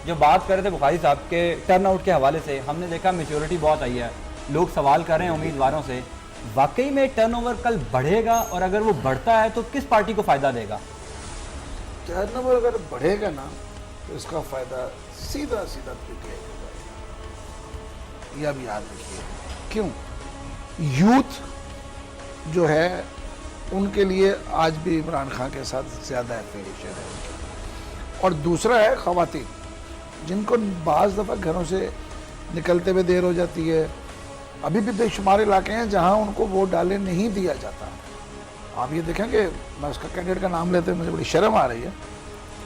जो बात कर रहे थे बुखारी साहब के टर्नआउट के हवाले से, हमने देखा मेच्योरिटी बहुत आई है, लोग सवाल कर रहे हैं उम्मीदवारों से, वाकई में टर्नओवर कल बढ़ेगा और अगर वो बढ़ता है तो किस पार्टी को फ़ायदा देगा? टर्नओवर अगर बढ़ेगा ना तो इसका फ़ायदा सीधा सीधा पीटीआई को जाएगा, यह भी याद रखिए। क्यों? यूथ जो है उनके लिए आज भी इमरान खान के साथ ज़्यादा एफिलिएशन है उनकी। और दूसरा है ख़वातीन, जिनको बाज़ दफ़ा घरों से निकलते हुए देर हो जाती है। अभी भी बेशुमार इलाके हैं जहां उनको वोट डालने नहीं दिया जाता। आप ये देखेंगे, मैं उसका कैंडिडेट का नाम लेते हुए मुझे बड़ी शर्म आ रही है,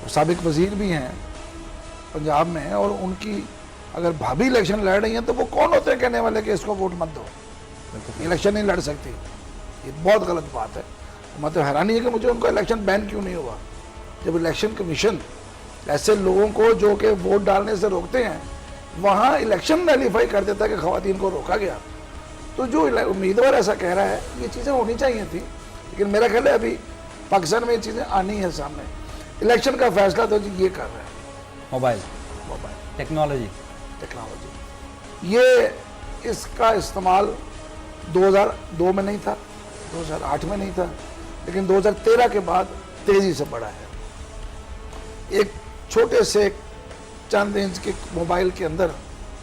वो साबिक वज़ीर भी हैं पंजाब में, और उनकी अगर भाभी इलेक्शन लड़ रही हैं तो वो कौन होते हैं कहने वाले कि इसको वोट मत दो, इलेक्शन नहीं लड़ सकती। ये बहुत गलत बात है। मतलब हैरानी है कि मुझे उनका इलेक्शन बैन क्यों नहीं हुआ, जब इलेक्शन कमीशन ऐसे लोगों को जो कि वोट डालने से रोकते हैं वहाँ इलेक्शन नलीफाई कर देता है कि ख़वातीन को रोका गया। तो जो उम्मीदवार ऐसा कह रहा है, ये चीज़ें होनी चाहिए थी, लेकिन मेरा ख्याल है अभी पाकिस्तान में ये चीज़ें आनी है सामने। इलेक्शन का फैसला तो ये कर रहा है मोबाइल टेक्नोलॉजी। ये इसका इस्तेमाल 2002 में नहीं था, 2008 में नहीं था, लेकिन 2013 के बाद तेज़ी से बढ़ा है। एक छोटे से चंद इंच के मोबाइल के अंदर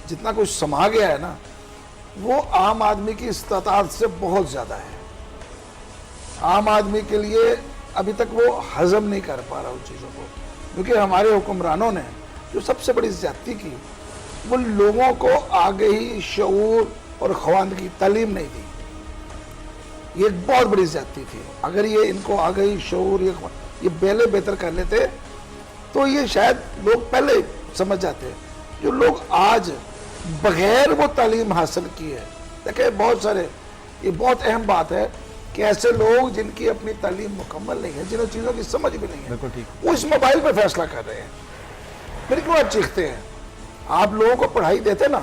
जितना कुछ समा गया है ना, वो आम आदमी की इस्तात से बहुत ज़्यादा है। आम आदमी के लिए अभी तक वो हजम नहीं कर पा रहा उन चीज़ों को, क्योंकि हमारे हुक्मरानों ने जो सबसे बड़ी ज़्यादती की, वो लोगों को आगे ही शऊर और ख़वानगी तालीम नहीं दी। ये एक बहुत बड़ी ज़्यादती थी। अगर ये इनको आगे ही शऊर ये पहले बेहतर कर लेते तो ये शायद लोग पहले समझ जाते हैं। जो लोग आज बगैर वो तालीम हासिल की है, देखिए बहुत सारे, ये बहुत अहम बात है कि ऐसे लोग जिनकी अपनी तालीम मुकम्मल नहीं है, जिन्हें चीज़ों की समझ भी नहीं है, वो इस मोबाइल पर फैसला कर रहे हैं। फिर क्यों आप चीखते हैं? आप लोगों को पढ़ाई देते ना,